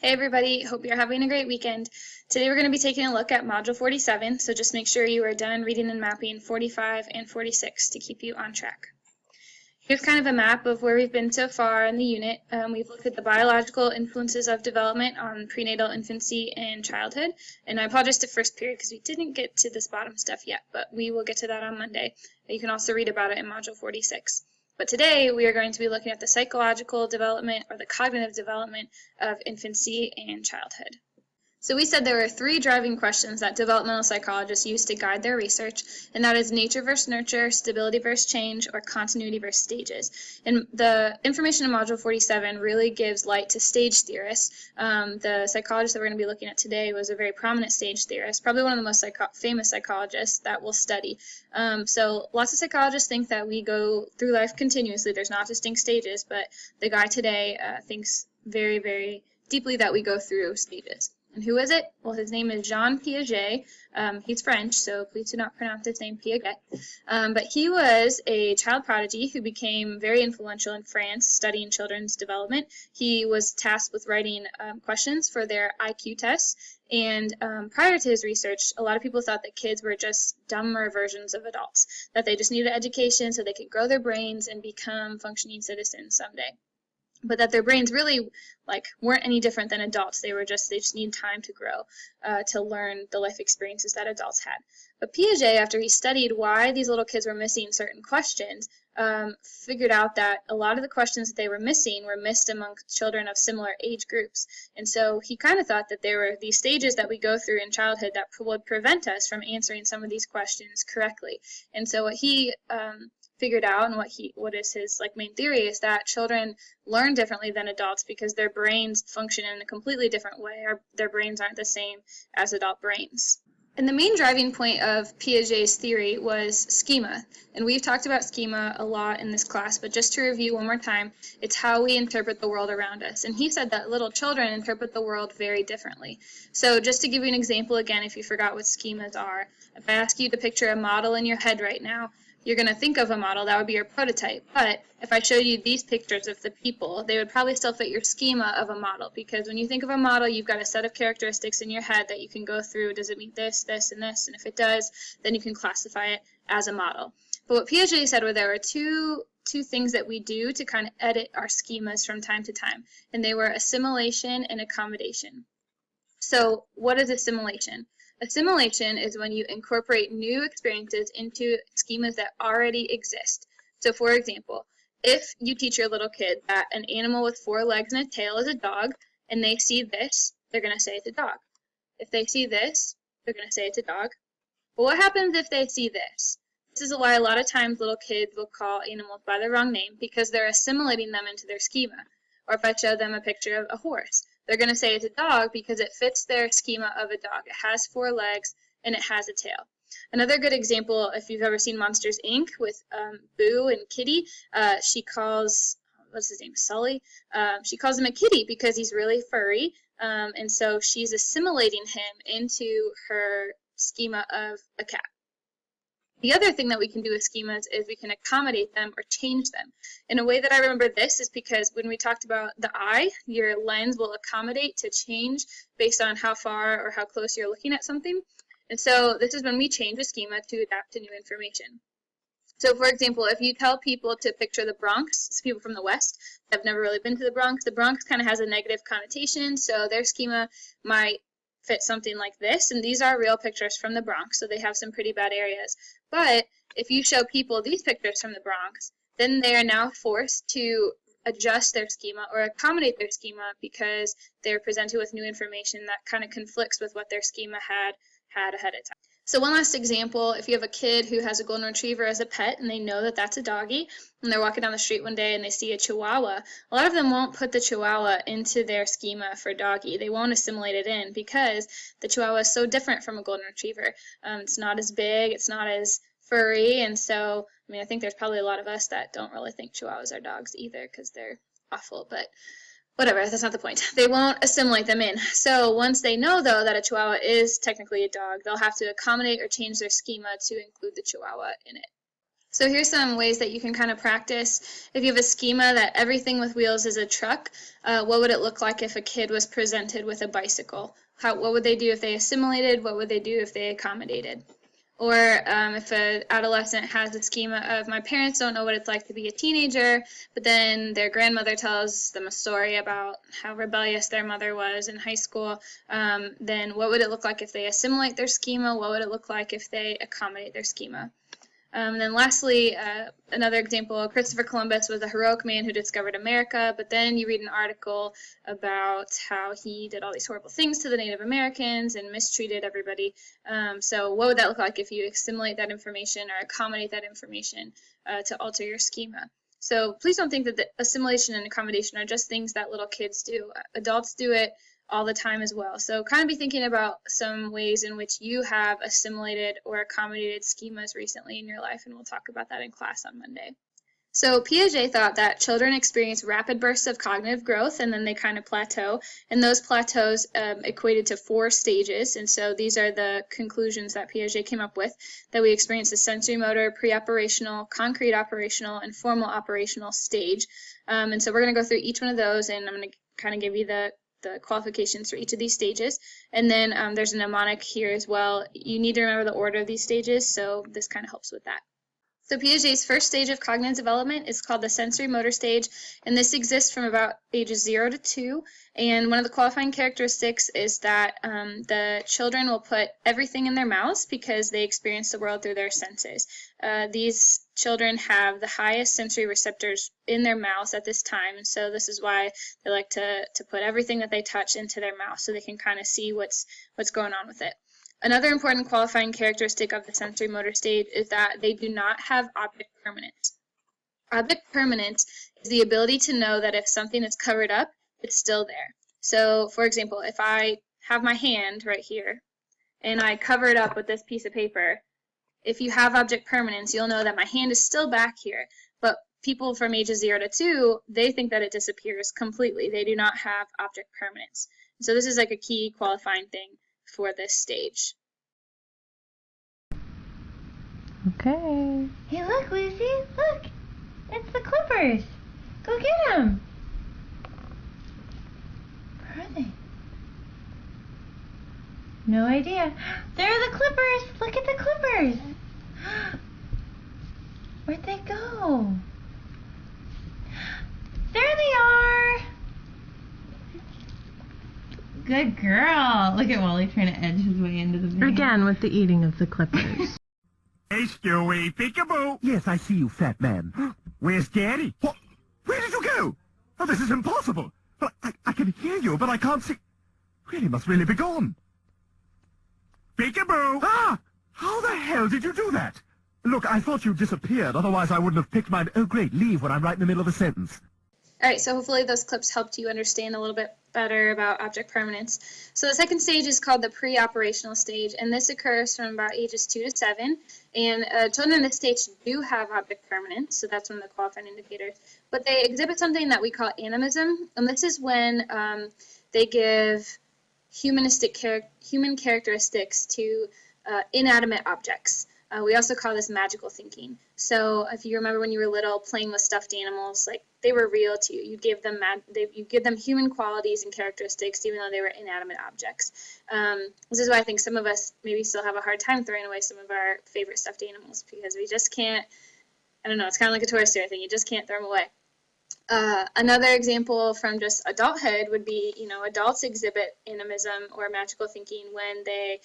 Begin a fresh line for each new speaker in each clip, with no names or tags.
Hey everybody, hope you're having a great weekend. Today we're going to be taking a look at Module 47, so just make sure you are done reading and mapping 45 and 46 to keep you on track. Here's kind of a map of where we've been so far in the unit. We've looked at the biological influences of development on prenatal infancy and childhood, and I apologize to first period because we didn't get to this bottom stuff yet, but we will get to that on Monday. You can also read about it in Module 46. But today we are going to be looking at the psychological development or the cognitive development of infancy and childhood. So we said there were three driving questions that developmental psychologists use to guide their research, and that is nature versus nurture, stability versus change, or continuity versus stages. And the information in Module 47 really gives light to stage theorists. The psychologist that we're going to be looking at today was a very prominent stage theorist, probably one of the most famous psychologists that we'll study. So lots of psychologists think that we go through life continuously. There's not distinct stages, but the guy today thinks very, very deeply that we go through stages. And who is it? Well, his name is Jean Piaget. He's French, so please do not pronounce his name Piaget. But he was a child prodigy who became very influential in France, studying children's development. He was tasked with writing questions for their IQ tests. And prior to his research, a lot of people thought that kids were just dumber versions of adults, that they just needed education so they could grow their brains and become functioning citizens someday. But that their brains really weren't any different than adults. They just need time to grow, to learn the life experiences that adults had. But Piaget, after he studied why these little kids were missing certain questions, figured out that a lot of the questions that they were missing were missed among children of similar age groups. And so he kind of thought that there were these stages that we go through in childhood that would prevent us from answering some of these questions correctly. And so what he figured out, and what is his main theory, is that children learn differently than adults because their brains function in a completely different way, or their brains aren't the same as adult brains. And the main driving point of Piaget's theory was schema. And we've talked about schema a lot in this class, but just to review one more time, it's how we interpret the world around us. And he said that little children interpret the world very differently. So just to give you an example again, if you forgot what schemas are, if I ask you to picture a model in your head right now, you're going to think of a model, that would be your prototype. But if I showed you these pictures of the people, they would probably still fit your schema of a model, because when you think of a model, you've got a set of characteristics in your head that you can go through. Does it meet this, this, and this? And if it does, then you can classify it as a model. But what Piaget said were there were two things that we do to kind of edit our schemas from time to time, and they were assimilation and accommodation. So what is assimilation? Assimilation is when you incorporate new experiences into schemas that already exist. So for example, if you teach your little kid that an animal with 4 legs and a tail is a dog, and they see this, they're going to say it's a dog. If they see this, they're going to say it's a dog. But what happens if they see this? This is why a lot of times little kids will call animals by the wrong name, because they're assimilating them into their schema. Or if I show them a picture of a horse, they're going to say it's a dog because it fits their schema of a dog. It has 4 legs and it has a tail. Another good example, if you've ever seen Monsters, Inc. with Boo and Kitty, she calls, what's his name, Sully? She calls him a kitty because he's really furry, and so she's assimilating him into her schema of a cat. The other thing that we can do with schemas is we can accommodate them or change them. And a way that I remember this is because when we talked about the eye, your lens will accommodate to change based on how far or how close you're looking at something. And so this is when we change the schema to adapt to new information. So for example, if you tell people to picture the Bronx, people from the West that have never really been to the Bronx kind of has a negative connotation, so their schema might fit something like this, and these are real pictures from the Bronx, so they have some pretty bad areas. But if you show people these pictures from the Bronx, then they are now forced to adjust their schema or accommodate their schema because they're presented with new information that kind of conflicts with what their schema had ahead of time. So one last example, if you have a kid who has a golden retriever as a pet and they know that that's a doggy, and they're walking down the street one day and they see a chihuahua, a lot of them won't put the chihuahua into their schema for doggy. They won't assimilate it in because the chihuahua is so different from a golden retriever. It's not as big, it's not as furry, and so, I think there's probably a lot of us that don't really think chihuahuas are dogs either because they're awful, but whatever, that's not the point. They won't assimilate them in. So once they know, though, that a chihuahua is technically a dog, they'll have to accommodate or change their schema to include the chihuahua in it. So here's some ways that you can kind of practice. If you have a schema that everything with wheels is a truck, what would it look like if a kid was presented with a bicycle? What would they do if they assimilated? What would they do if they accommodated? Or if an adolescent has a schema of, my parents don't know what it's like to be a teenager, but then their grandmother tells them a story about how rebellious their mother was in high school, then what would it look like if they assimilate their schema? What would it look like if they accommodate their schema? And then lastly, another example, Christopher Columbus was a heroic man who discovered America, but then you read an article about how he did all these horrible things to the Native Americans and mistreated everybody. So what would that look like if you assimilate that information or accommodate that information to alter your schema? So please don't think that the assimilation and accommodation are just things that little kids do. Adults do it all the time as well. So kind of be thinking about some ways in which you have assimilated or accommodated schemas recently in your life, and we'll talk about that in class on Monday. So Piaget thought that children experience rapid bursts of cognitive growth and then they kind of plateau, and those plateaus equated to 4 stages, and so these are the conclusions that Piaget came up with, that we experience the sensory motor, pre-operational, concrete operational, and formal operational stage. And so we're going to go through each one of those, and I'm going to kind of give you the qualifications for each of these stages. And then there's a mnemonic here as well. You need to remember the order of these stages, so this kind of helps with that. So Piaget's first stage of cognitive development is called the sensory motor stage, and this exists from about ages 0 to 2. And one of the qualifying characteristics is that the children will put everything in their mouths because they experience the world through their senses. These children have the highest sensory receptors in their mouths at this time, and so this is why they like to put everything that they touch into their mouth so they can kind of see what's going on with it. Another important qualifying characteristic of the sensory motor stage is that they do not have object permanence. Object permanence is the ability to know that if something is covered up, it's still there. So, for example, if I have my hand right here and I cover it up with this piece of paper, if you have object permanence, you'll know that my hand is still back here. But people from ages 0 to 2, they think that it disappears completely. They do not have object permanence. So this is like a key qualifying thing for this stage.
Okay.
Hey, look, Lucy, look. It's the Clippers. Go get them. Where are they? No idea. They're the Clippers. Look at the Clippers. Where'd they go? There they are. Good girl. Look at Wally trying to edge his way into the video.
Again with the eating of the Clippers.
Hey, Stewie, peekaboo. Yes, I see you, fat man. Where's Daddy? What? Where did you go? Oh, this is impossible. But I can hear you, but I can't see. Really, must really be gone. Peekaboo! Ah! How the hell did you do that? Look, I thought you disappeared, otherwise I wouldn't have picked mine. Oh, great, leave when I'm right in the middle of a sentence.
All right, so hopefully those clips helped you understand a little bit better about object permanence. So the second stage is called the pre-operational stage, and this occurs from about ages 2 to 7. And children in this stage do have object permanence, so that's one of the qualifying indicators. But they exhibit something that we call animism, and this is when they give human characteristics to inanimate objects. We also call this magical thinking. So if you remember when you were little playing with stuffed animals, like they were real to you. You give them human qualities and characteristics even though they were inanimate objects. This is why I think some of us maybe still have a hard time throwing away some of our favorite stuffed animals because we just can't, I don't know, it's kind of like a Toy Story thing. You just can't throw them away. Another example from just adulthood would be, adults exhibit animism or magical thinking when they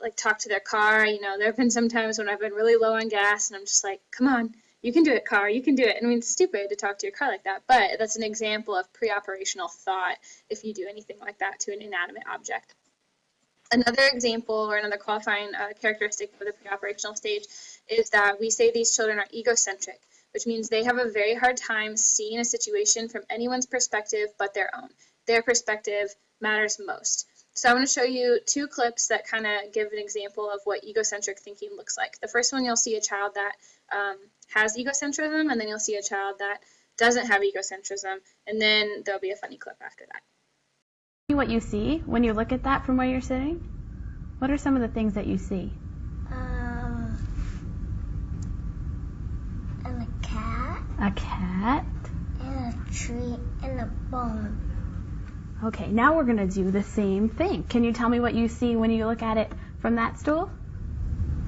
like talk to their car. There have been some times when I've been really low on gas and I'm just like, come on, you can do it, car, you can do it. I mean, it's stupid to talk to your car like that, but that's an example of pre-operational thought if you do anything like that to an inanimate object. Another example or another qualifying characteristic for the pre-operational stage is that we say these children are egocentric, which means they have a very hard time seeing a situation from anyone's perspective but their own. Their perspective matters most. So I'm going to show you 2 clips that kind of give an example of what egocentric thinking looks like. The first one, you'll see a child that has egocentrism, and then you'll see a child that doesn't have egocentrism, and then there'll be a funny clip after that.
What you see when you look at that from where you're sitting? What are some of the things that you see? A cat.
and a tree, and a bone.
Okay, now we're going to do the same thing. Can you tell me what you see when you look at it from that stool?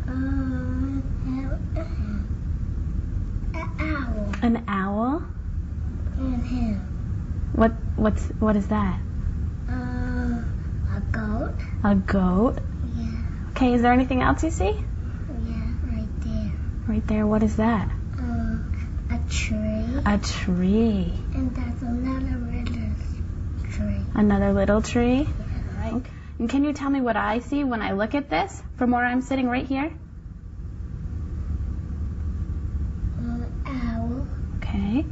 An owl.
An owl?
And him.
What is that?
A goat.
A goat?
Yeah,
Okay, is there anything else you see?
yeah, right there.
Right there, what is that?
A tree.
A tree.
And that's another little tree.
Another little tree?
Right.
Okay. And can you tell me what I see when I look at this from where I'm sitting right here?
An owl.
Okay.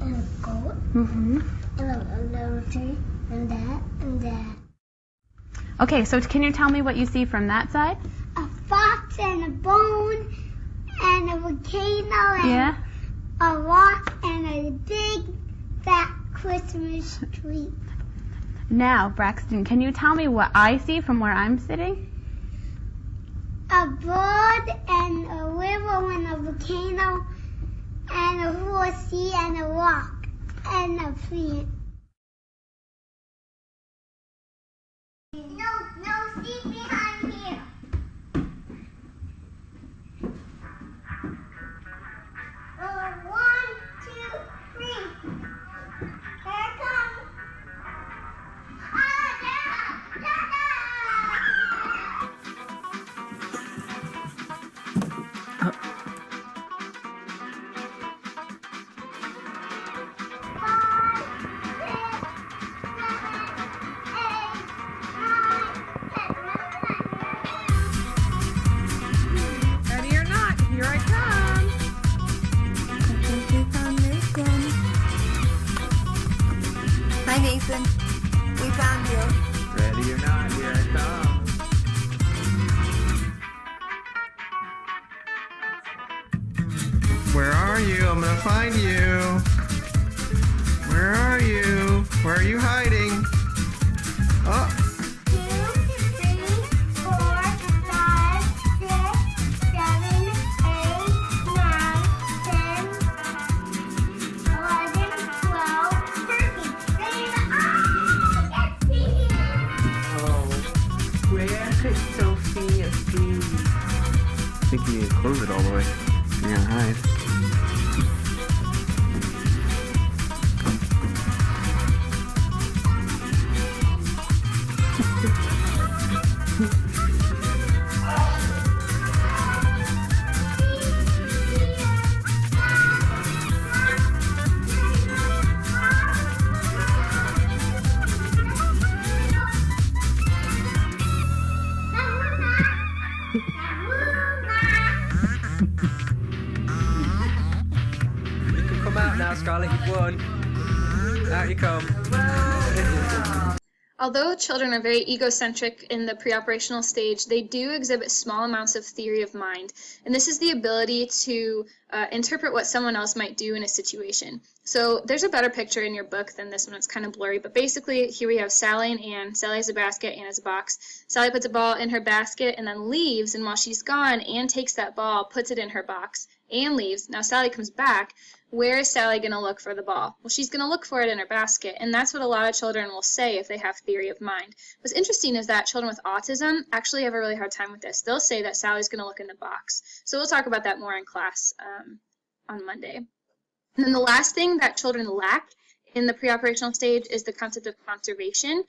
And a goat.
Mm-hmm.
And a little tree. And that. And that.
Okay, so can you tell me what you see from that side?
A fox and a bone. And a volcano. And
Yeah?
a rock. And a big fat Christmas tree.
Now, Braxton, can you tell me what I see from where I'm sitting?
A bird and a river and a volcano and a horsey and a rock and a plant. No, seat behind here. One, two, three. Here it comes.
Ready or not, here I come.
Hi, Nathan. We found you.
Ready or not, here I come. Where are you? I'm gonna find you. Where are you? Where are you hiding? Oh,
2, 3, 4, 5, 6, 7, 8, 9, 10, 11, 12, 13. Let's see.
Where could Sophia be?
I think you need to close it all the way. You're gonna hide.
You can come out now, Scarlett. You've won. Out you come.
Although children are very egocentric in the preoperational stage, they do exhibit small amounts of theory of mind. And this is the ability to interpret what someone else might do in a situation. So there's a better picture in your book than this one. It's kind of blurry. But basically, here we have Sally and Anne. Sally has a basket, Anne has a box. Sally puts a ball in her basket and then leaves. And while she's gone, Anne takes that ball, puts it in her box. Anne leaves. Now Sally comes back. Where is Sally going to look for the ball? Well, she's going to look for it in her basket, and that's what a lot of children will say if they have theory of mind. What's interesting is that children with autism actually have a really hard time with this. They'll say that Sally's going to look in the box. So we'll talk about that more in class on Monday. And then the last thing that children lack in the preoperational stage is the concept of conservation,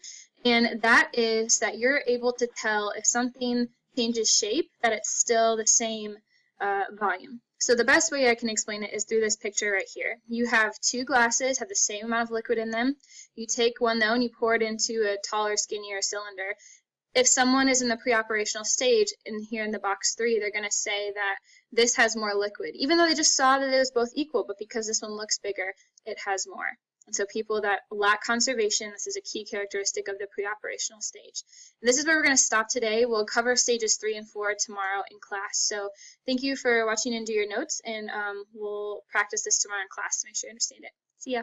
and that is that you're able to tell if something changes shape, that it's still the same volume. So the best way I can explain it is through this picture right here. You have two glasses, have the same amount of liquid in them. You take one though and you pour it into a taller, skinnier cylinder. If someone is in the preoperational stage, and here in the box 3, they're going to say that this has more liquid, even though they just saw that it was both equal, but because this one looks bigger, it has more. And so people that lack conservation, this is a key characteristic of the preoperational stage. And this is where we're going to stop today. We'll cover stages 3 and 4 tomorrow in class. So thank you for watching and do your notes, and we'll practice this tomorrow in class to make sure you understand it. See ya.